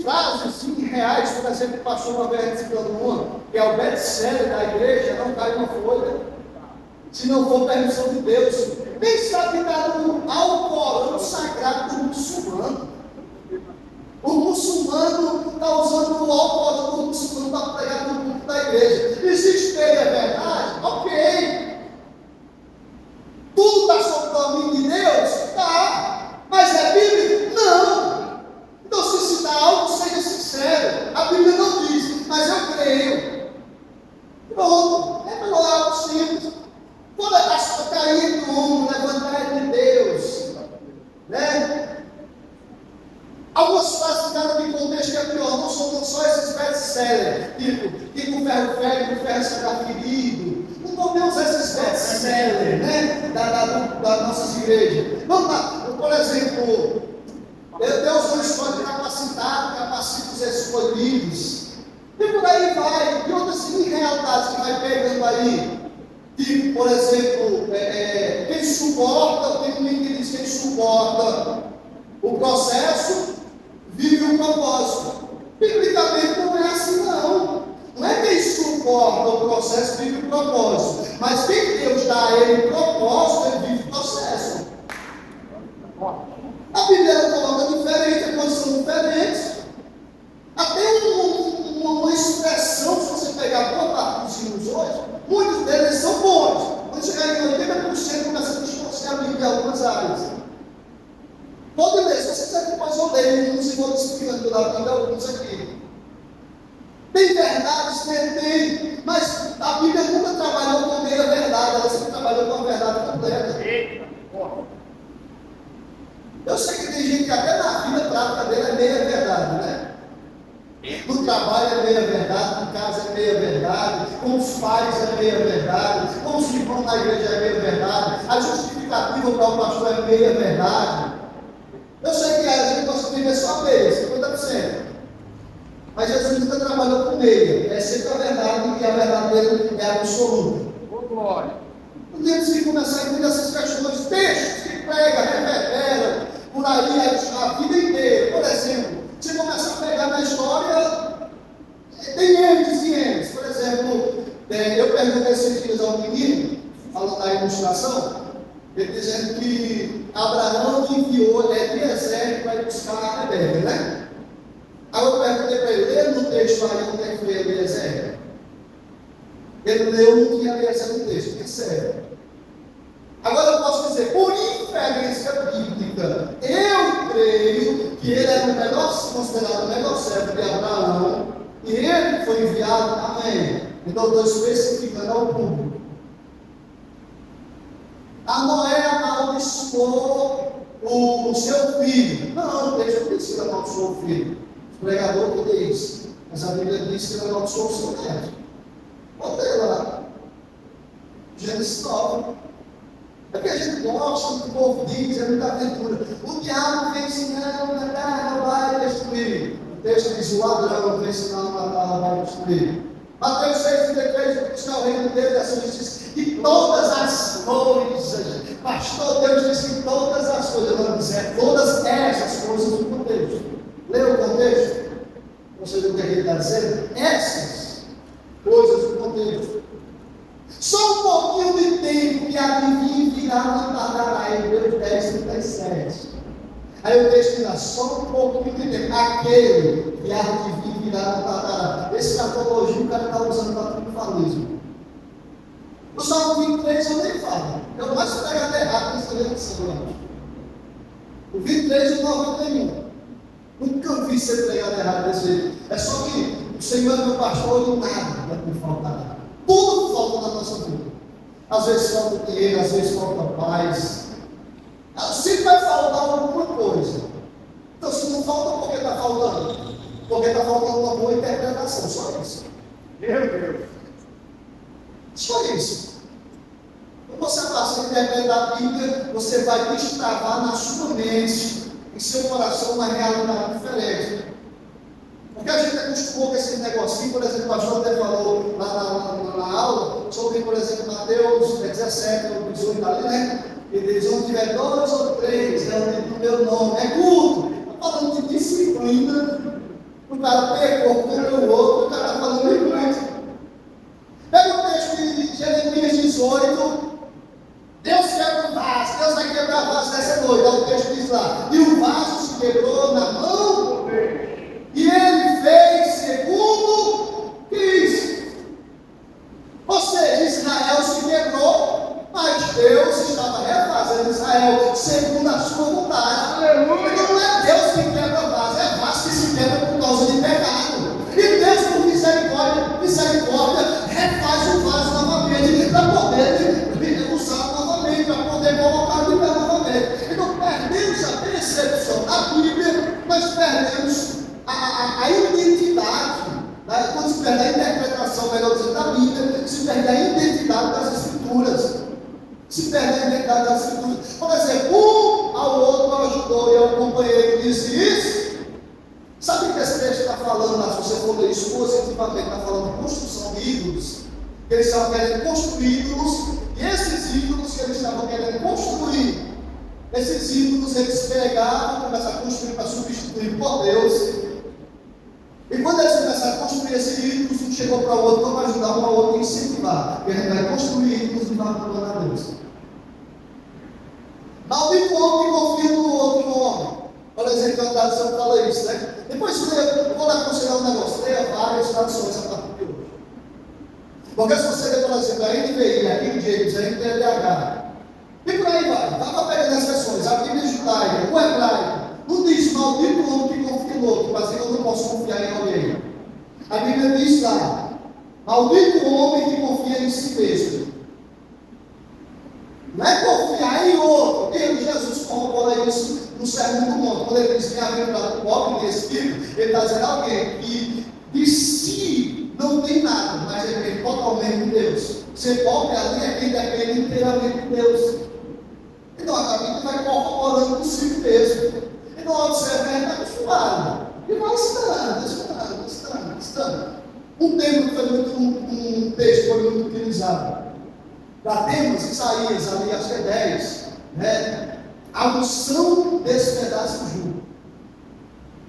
frases reais, por exemplo, o pastor uma vez citando uma, que é o best-seller da igreja, não cai uma folha, se não for permissão de Deus. Nem sabe que está no Alcorão sagrado do muçulmano. O muçulmano está usando o Alcorão do muçulmano para pregar no culto da igreja. Existe ele, é verdade? Ok. Tudo está sob o domínio de Deus? Tá. Mas é bíblico? Não. Então, se citar algo, seja sincero. A Bíblia não diz, mas eu creio. Pronto. É algo simples. Quando a cair do ombro, levantar é de Deus. Né? Algumas frases ficaram de contexto que é pior. Não são só esses best-sellers. Tipo, que com ferro fere, com ferro será ferido. Não temos esses best-sellers, né? Das nossas igrejas. Vamos lá. Por exemplo, Deus não escolhe capacitado, capacita os escolhidos. E por aí vai. E outras realidades que vai pegando aí. Tipo, por exemplo, quem suporta, tem um link que diz quem suporta o processo, vive o propósito. Biblicamente não é assim não. Não é quem suporta o processo, vive o propósito. Mas quem Deus dá a ele propósito, ele vive o processo. A Bíblia coloca diferente, as coisas são diferentes. Até uma expressão, se você pegar boa parte dos hinos hoje, muitos deles são bons. Quando chegar em 80%, começa a distorcer a Bíblia em algumas áreas. Pode ler, se você quiser, depois eu leio uns e vou disciplinando da Bíblia alguns aqui. Tem verdades, tem, mas a Bíblia nunca trabalhou com meia verdade, ela sempre trabalhou com a verdade completa. Eu sei que tem gente que até na vida prática dele é meia verdade, né? No trabalho é meia verdade, no casa é meia verdade, com os pais é meia verdade, com os irmãos na igreja é meia verdade, a justificativa para o pastor é meia verdade. Eu sei que a gente gosta de viver só meia, 50%. Mas Jesus nunca trabalhou com meia, é sempre a verdade e a verdade dele é absoluta. Não temos que começar a entender essas questões, textos que prega, reverbera, por aí a vida inteira. Por exemplo, se começar a pegar na história, tem M's e M's. Por exemplo, eu perguntei esses dias ao menino, falando da ilustração, ele dizendo que Abraão enviou Eliezer para ir buscar a Rebeca, né? Aí eu perguntei para ele, lê no texto aí onde é que foi Eliezer. Ele leu, não tinha Eliezer no texto, que sério. Agora eu posso dizer, por inferência bíblica, eu creio que ele era o melhor, considerado o melhor servo de Abraão, e ele foi enviado, amém. Então estou especificando ao público. A Noé amaldiçoou o seu filho. Não, deixa eu dizer que ele amaldiçoou o filho. O pregador que diz, mas a Bíblia diz que ele amaldiçoou o seu neto. Botei lá. Gênesis 9. É porque a gente gosta do que o povo diz, é muita aventura. O diabo vem ensinando, matar, roubar e destruir. O texto diz: o ladrão vem ensinando, matar, roubar e destruir. Mateus 6,33, buscar o reino de Deus, e assim diz que todas as coisas, pastor, Deus disse que todas as coisas, não dizer todas essas coisas no contexto. Lê o contexto, você vê o que ele está dizendo? Essas coisas no contexto. Só um pouquinho de tempo que adivinha virá não tardará, em Hebreus 10:37. Aí o texto diz, só um pouquinho de tempo, aquele que adivinha virá não tardará. Esse catologia o cara está usando para triunfalismo. No Salmo 23 eu nem falo, eu mais pego até errado nessa eleição. O 23 e o 91. Nunca vi ser pregado errado desse jeito. É só que o Senhor é meu pastor e nada vai me faltar. Tudo falta na nossa vida. Às vezes falta dinheiro, às vezes falta paz. Sempre vai faltar alguma coisa. Então, se não falta, por que está faltando? Porque está faltando uma boa interpretação. Só isso. Meu Deus. Só isso. Quando você passa a interpretar a Bíblia, você vai destravar na sua mente, em seu coração, uma realidade diferente. Porque a gente acostumou com esse negocinho, por exemplo, o pastor até falou lá na aula, sobre, por exemplo, Mateus 17, ou 18 ali, né? Ele diz, onde tiver 2 ou 3, é onde no meu nome, é culto. Está falando de disciplina, O cara pecou contra o outro, o cara está falando muito. Pega o texto de Jeremias 18. Deus quebra um vaso, Deus vai quebrar o vaso nessa noite. Olha o texto diz lá. E o vaso se quebrou na mão, e ele fez segundo quis. Ou seja, Israel se quebrou, mas Deus estava refazendo Israel segundo a sua vontade. Então não é Deus que quebra o vaso, é vaso que se quebra por causa de pecado. E Deus, por misericórdia, refaz o vaso novamente para poder usar novamente, para poder colocar de pé novamente. Então perdemos a percepção da Bíblia, nós perdemos a identidade, né? Quando se perde a interpretação, melhor dizendo, da Bíblia, se perde a identidade das Escrituras. Se perde a identidade das Escrituras. Por exemplo, um ao outro ajudou e ao companheiro disse isso. Sabe o que esse texto está falando lá? Se você for ler isso positivamente, está falando de construção de ídolos. Eles estavam querendo construir ídolos, e esses ídolos que eles estavam querendo construir, esses ídolos eles pegavam, começaram a construir para substituir por Deus. E quando eles começaram a construir esses ídolos, um chegou para o outro, vamos ajudar um ao outro a incentivar. E a gente vai construir ídolos e vai abandonar Deus. Maldito homem que confia no outro homem. Por exemplo, a tradução fala isso, né? Depois, vou lhe aconselhar um negócio, leia várias traduções a partir de hoje. Porque se você ler, por exemplo, a NVI, a King James, a NTLH, e por aí vai pegando as versões, a Bíblia judaica, o hebraico, não diz maldito homem que confia no outro, mas eu não posso confiar em alguém. A Bíblia diz lá, maldito homem que confia em si mesmo. Não é confiar em outro. E Jesus corrobora isso no Sermão do Monte. Quando ele diz que bem-aventurado o pobre em espírito, ele está dizendo alguém que de si não tem nada, mas depende totalmente de Deus. Ser pobre ali é quem depende inteiramente de Deus. Então a Bíblia vai corroborando por si mesmo. Então observa, ele está acostumado. E vai estando. Um tempo que foi um texto foi muito utilizado. Já temos Isaías ali, acho que é 10, né? A unção desse pedaço de jugo.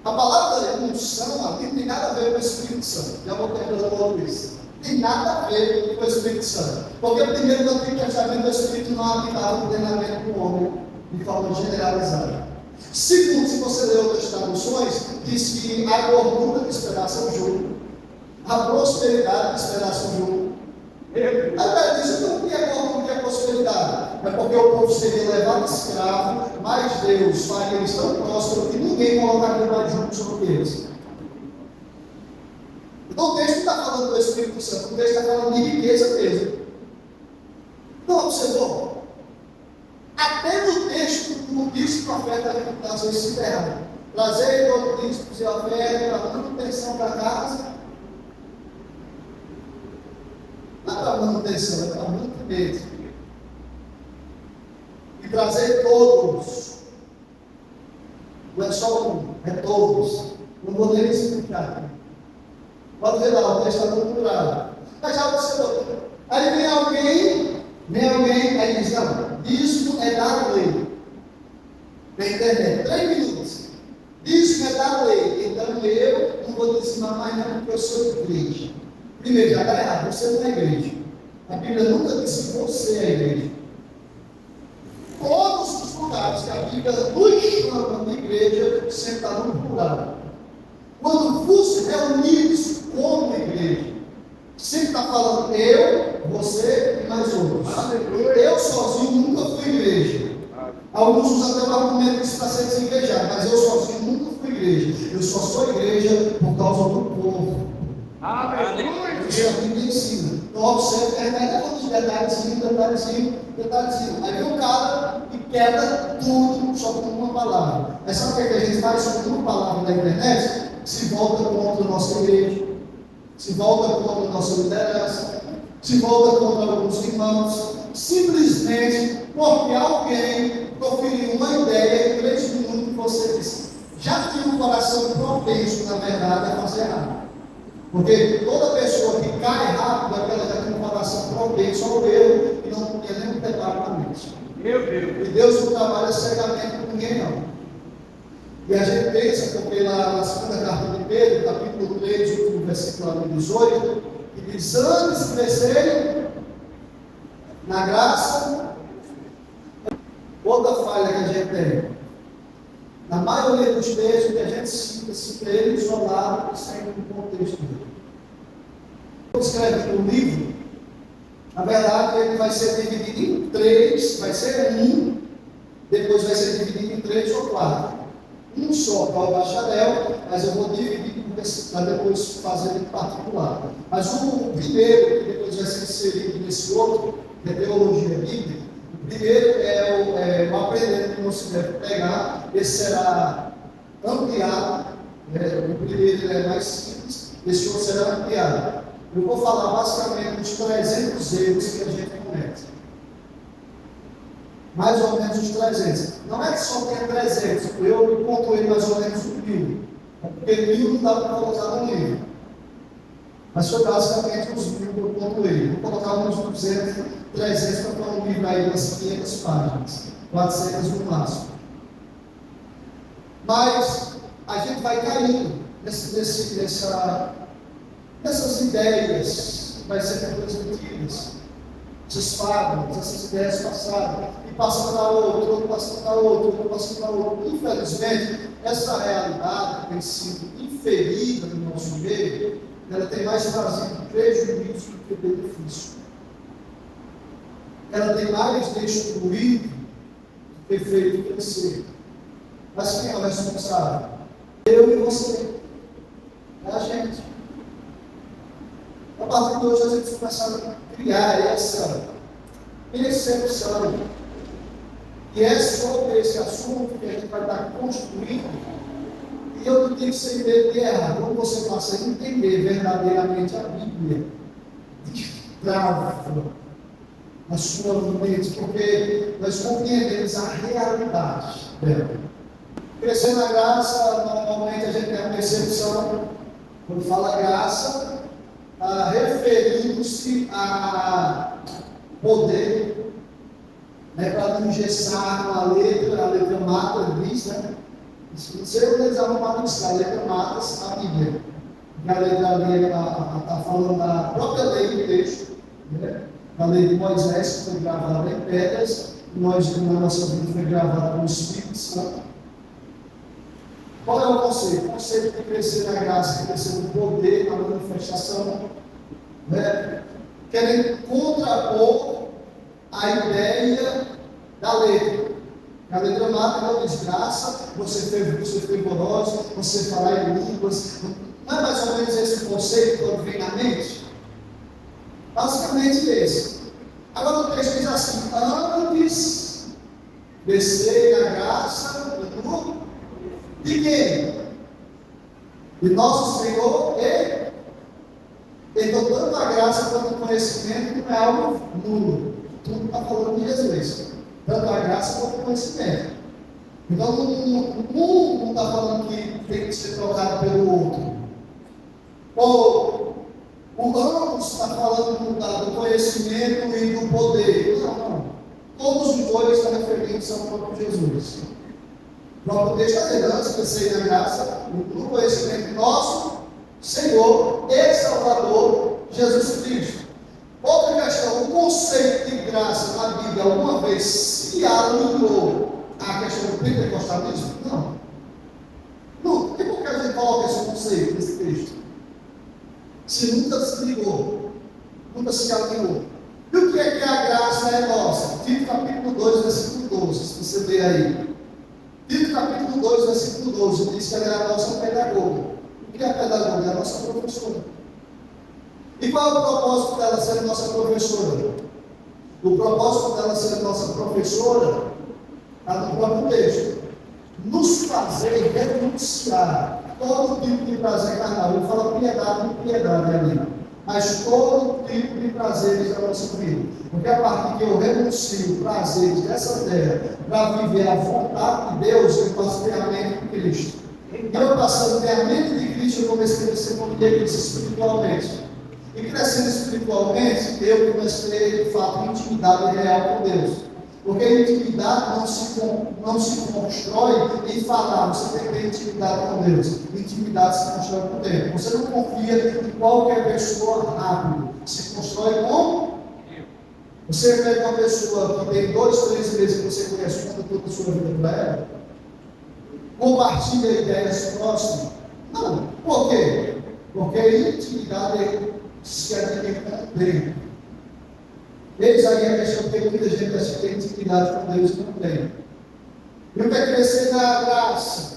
A palavra unção ali não tem nada a ver com o Espírito Santo. Já vou terminar isso. Tem nada a ver com o Espírito Santo. Porque primeiro no Antigo Testamento o Espírito não habitava plenamente no homem de forma generalizada. Segundo, se você ler outras traduções, diz que a gordura despedaça o jugo, a prosperidade despedaça o jugo. Agora diz, então o que é gordura, o que é prosperidade? É porque o povo seria levado escravo, mas Deus faria eles tão prósperos que ninguém colocaria mais jugo sobre eles. Então o texto não está falando do Espírito Santo, o texto está falando de riqueza mesmo. Não observou? Até no texto, como diz o profeta, às vezes se erra. Trazer todo príncipe e oferta para manutenção da casa. Não é para manutenção, é para manter. E trazer todos. Não é só um, é todos. Não vou nem explicar. Pode ver lá, o texto está todo plural. Mas já observou. Aí vem alguém, aí diz, não, isso é da lei. Na internet, 3 minutos. Isso é da lei. Então eu não vou te ensinar mais nada porque eu sou igreja. Primeiro, já está errado, você não é igreja. A Bíblia nunca disse que você é igreja. Todos os lugares que a Bíblia nos chama de igreja, sempre está no plural. Quando vos reunidos como igreja, sempre está falando eu, você e mais outros. Eu sozinho nunca fui igreja. Alguns usam até o argumento que isso está sendo desengrejado, mas eu sozinho nunca fui igreja. Eu só sou igreja por causa do povo. Isso é a Bíblia ensina. Então observe, é um detalhezinho. Aí vem um cara e quebra tudo só com uma palavra. Mas sabe o que a gente faz só com uma palavra na internet? Se volta contra a nossa igreja, se volta contra a nossa liderança, se volta contra alguns irmãos, simplesmente porque alguém proferiu uma ideia em 3 minutos que você disse. Já tinha um coração propenso, na verdade, a fazer errado. Porque toda pessoa que cai rápido, aquela já tem um coração propenso ao erro e não tem nem um pecado na mente. Meu Deus! E Deus não trabalha cegamente com ninguém, não. E a gente pensa, porque lá na segunda carta de Pedro, capítulo 3, último versículo 18, que diz: antes crescerem na graça. Outra falha que a gente tem. Na maioria dos textos que a gente cita ele isolado, sem um contexto dele. Quando escreve um livro, na verdade ele vai ser dividido em três, vai ser um, depois vai ser dividido em três ou quatro. Um só para o bacharel, mas eu vou dividir para depois fazer em particular. Mas o primeiro, que depois vai ser inserido nesse outro, que é teologia bíblica, o primeiro é o aprendendo que não se deve pegar, esse será ampliado, o primeiro é mais simples, esse outro será ampliado. Eu vou falar basicamente dos 300 erros que a gente comete. Mais ou menos os 300. Não é que só tem 300, eu pontuei mais ou menos 1.000. Porque 1.000 não dá para colocar no livro. Mas foi basicamente os 1.000 que eu pontuei. Vou colocar uns 200, 300 para pôr um livro aí umas 500 páginas. 400 no máximo. Mas a gente vai caindo nessas ideias que vai ser transmitidas. Essas fábulas, essas ideias passadas, e passa para outro, passa para outro, passa para outro. Infelizmente, essa realidade que tem sido inferida no nosso meio, ela tem mais trazido prejuízo do que benefício. Ela tem mais destruído do que feito crescer. Mas quem é o responsável? Eu e você. É a gente. A partir de hoje a gente começar a criar essa percepção. E é sobre esse assunto que a gente vai estar construindo. E eu não tenho que ser medo de errar. Quando você passa a entender verdadeiramente a Bíblia, destrava na sua mente, porque nós compreendemos a realidade dela. Crescer na graça, normalmente a gente tem a percepção, quando fala graça, referindo-se a poder, para não engessar a letra mata, diz, né? Se eles arrumaram isso, a letra mata a Bíblia. A letra ali está falando da própria lei do texto, né? Da lei de Moisés, que foi gravada em pedras, e nós, na nossa Bíblia, foi gravada pelo Espírito Santo. Qual é o conceito? O conceito de crescer na graça, crescer no poder, na manifestação, né? Querem contrapor a ideia da letra. A letra mata não desgraça, você fervoroso, você falar em línguas. Não é mais ou menos esse conceito quando vem na mente? Basicamente esse. Agora o texto diz assim: antes descer na graça de quem? De nosso Senhor e. Então, tanto a graça quanto o conhecimento não é algo nulo. Tudo está falando de Jesus. Tanto a graça quanto o conhecimento. Então, um não está falando que tem que ser trocado pelo outro. Ou o ambos está falando do conhecimento e do poder. Não. Todos os dois estão referindo-se ao próprio Jesus. O próprio texto está dizendo: antes de ser na graça, no conhecimento nosso Senhor e Salvador Jesus Cristo. Outra questão: o conceito de graça na Bíblia alguma vez se alinhou à questão do pentecostalismo? Não. E por que a gente coloca esse conceito nesse texto? Se nunca se ligou, nunca se alinhou. E o que é que a graça é nossa? Tito capítulo 2, versículo 12, se você ver aí. Tito capítulo 2, versículo 12, diz que ela é a nossa pedagoga. O que é a pedagoga? É a nossa professora. E qual é o propósito dela ser nossa professora? O propósito dela ser nossa professora está no próprio texto. Nos fazer renunciar todo tipo de prazer carnal. Ele fala piedade, impiedade ali. Mas todo tipo de prazeres da nossa vida. Porque a partir que eu renuncio prazeres dessa terra para viver a vontade de Deus, eu passo a ter a mente de Cristo. E eu passando a ter a mente de Cristo, eu comecei a crescer como Deus espiritualmente. E crescendo espiritualmente, eu comecei de fato intimidade real com Deus. Porque a intimidade não se constrói em falar, você tem que ter intimidade com Deus. Intimidade se constrói com o tempo. Você não confia em qualquer pessoa rápido, se constrói com. Você pega uma pessoa que tem 2, 3 meses que você conhece, conta toda a sua vida para ela, compartilha ideias próximas. Não. Por quê? Porque a intimidade se adquire com o tempo. Eis aí a questão que muita gente acha que tem intimidade com Deus e não tem. E o que é crescer na graça?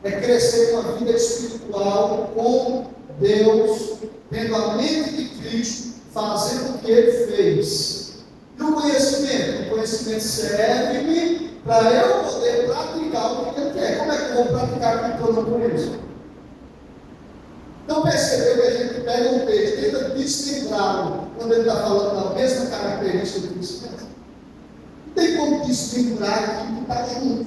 É crescer uma vida espiritual com Deus, tendo a mente de Cristo, fazendo o que Ele fez. E o conhecimento? O conhecimento serve-me para eu poder praticar o que Ele quer. Como é que eu vou praticar o que eu não conheço? Então percebeu que a gente pega um texto, tenta desmembrá-lo quando ele está falando da mesma característica do conhecimento. Não tem como desmembrar aquilo que está junto.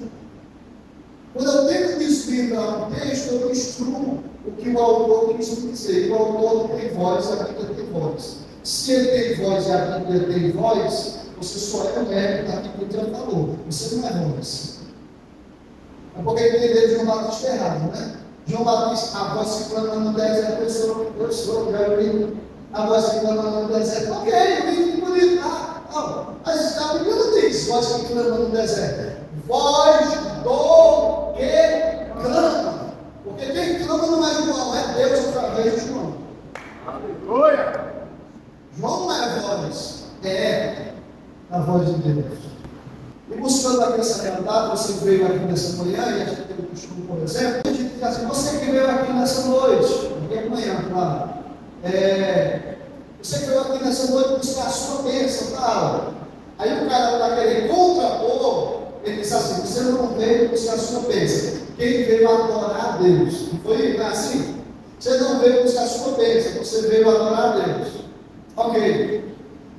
Quando eu tento desmembrar um texto, eu destruo o que o autor quis dizer. O autor não tem voz, a Bíblia tem voz. Se ele tem voz e a Bíblia tem voz, você só é o mérito daquilo que ele já falou. Você não é voz. É porque entendeu João Batista errado, né? João Batista, a voz que clama no deserto, eu sou, já ouvi. A voz que clama no deserto, ok, eu vim bonito, mas a Bíblia não diz voz que clama no deserto. Voz do que clama. Porque quem clama não é João, é Deus através de João. Aleluia! João não é voz, é a voz de Deus. E buscando aqui essa realidade, você veio aqui nessa manhã, e a gente tem o costume, por exemplo, a gente diz assim, você que veio aqui nessa noite, porque é manhã, claro, você que veio aqui nessa noite buscar a sua bênção, tal. Aí o cara está querendo contrapor, ele diz assim, você não veio buscar a sua bênção, quem veio adorar a Deus. Não foi assim? Você não veio buscar a sua bênção, você veio adorar a Deus. Ok.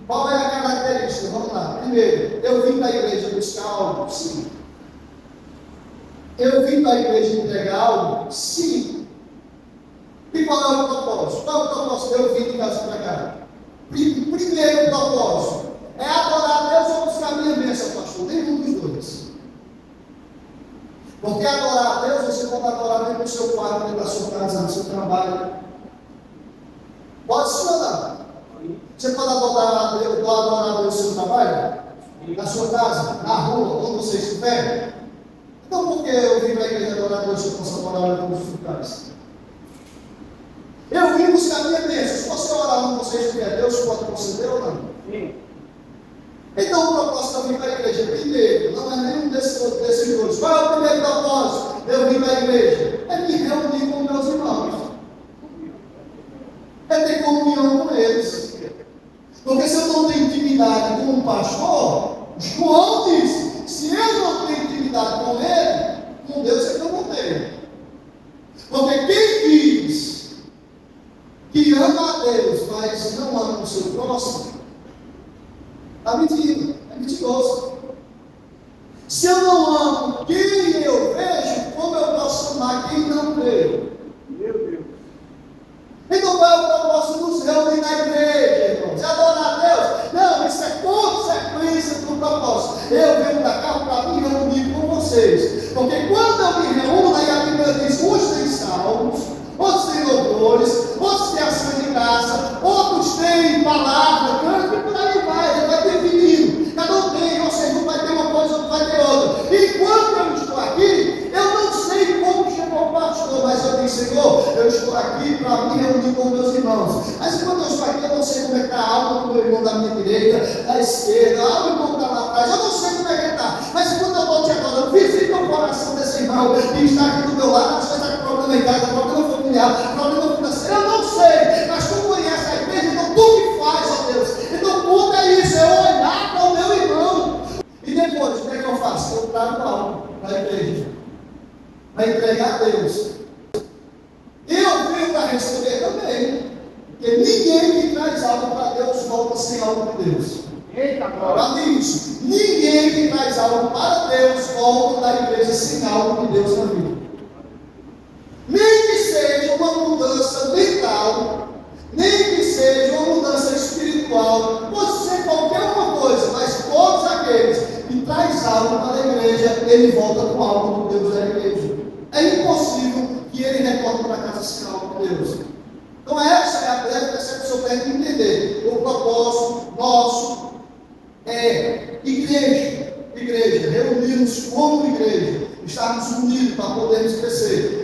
Qual é a característica? Vamos lá. Primeiro, eu vim da igreja buscar algo? Sim. Eu vim da igreja entregar algo? Sim. E qual é o propósito? Qual é o propósito de eu vir de casa para cá? Primeiro propósito é adorar a Deus ou buscar a minha bênção, pastor? Nenhum dos dois. Porque adorar a Deus, você pode adorar dentro do seu quarto, dentro da sua casa, no seu trabalho. Pode sim ou não? Você pode adorar a Deus no seu trabalho, na sua casa, na rua, onde você estiver. Então, por que eu vim para a igreja adorar a Deus se eu posso adorar em todos os lugares? Eu vim buscar a minha bênção. Se você orar onde você estiver, Deus pode conceder ou não? Sim. Então, o propósito de eu vir para a igreja, primeiro, não é nenhum desses dois. Qual é o primeiro propósito de eu vir para a igreja? É me reunir com meus irmãos. É ter comunhão com eles. Porque se eu não tenho intimidade com o pastor, João disse, se eu não tenho intimidade com ele, com Deus é que eu não tenho. Porque quem diz que ama a Deus, mas não ama o seu próximo, está mentindo, é mentiroso. Se eu não amo quem eu vejo, como eu posso amar quem não vejo? Meu Deus. Então qual é o propósito nos reunir na igreja, irmãos? Adorar a Deus? Não, isso é consequência do propósito. Eu venho para cá para me reunir com vocês. Porque quando eu me reúno, aí a Bíblia diz, uns têm salmos, outros têm louvores, outros têm ação de graça, outros têm palavra, canto, e por aí vai, ele vai definindo. Cada um tem, ou seja, um vai ter uma coisa, outro vai ter outra. E quando eu estou aqui, eu não sei como chegou o pastor, mas eu disse, Senhor, eu estou aqui para me reunir com meus irmãos. Mas quando eu estou aqui, eu não sei como é que está a alma do meu irmão da minha direita, da esquerda, a alma do irmão que está lá atrás, eu não sei como é que ele está. Mas quando eu estou te adorando, visita o coração desse irmão que está aqui do meu lado, às vezes está com problema em casa, problema familiar, problema financeiro, eu não sei, mas tu conhece a igreja, então tu que faz, ó Deus. Então tudo é isso, é olhar para o meu irmão. E depois, o que é que eu faço? Eu trago algo para a igreja, para entregar a Deus. Eu venho para receber também. Porque ninguém que traz algo para Deus volta sem algo de Deus. Eita, glória! Isso. Ninguém que traz algo para Deus volta da igreja sem algo de Deus na vida. Nem que seja uma mudança mental, nem que seja uma mudança espiritual, pode ser qualquer uma coisa, mas todos aqueles algo para a igreja, ele volta com algo do Deus da igreja. É impossível que ele retorne para casa sem algo de Deus. Então essa é a breve percepção que a gente tem que entender. O propósito nosso é igreja, reunirmos como igreja, estarmos unidos para podermos crescer.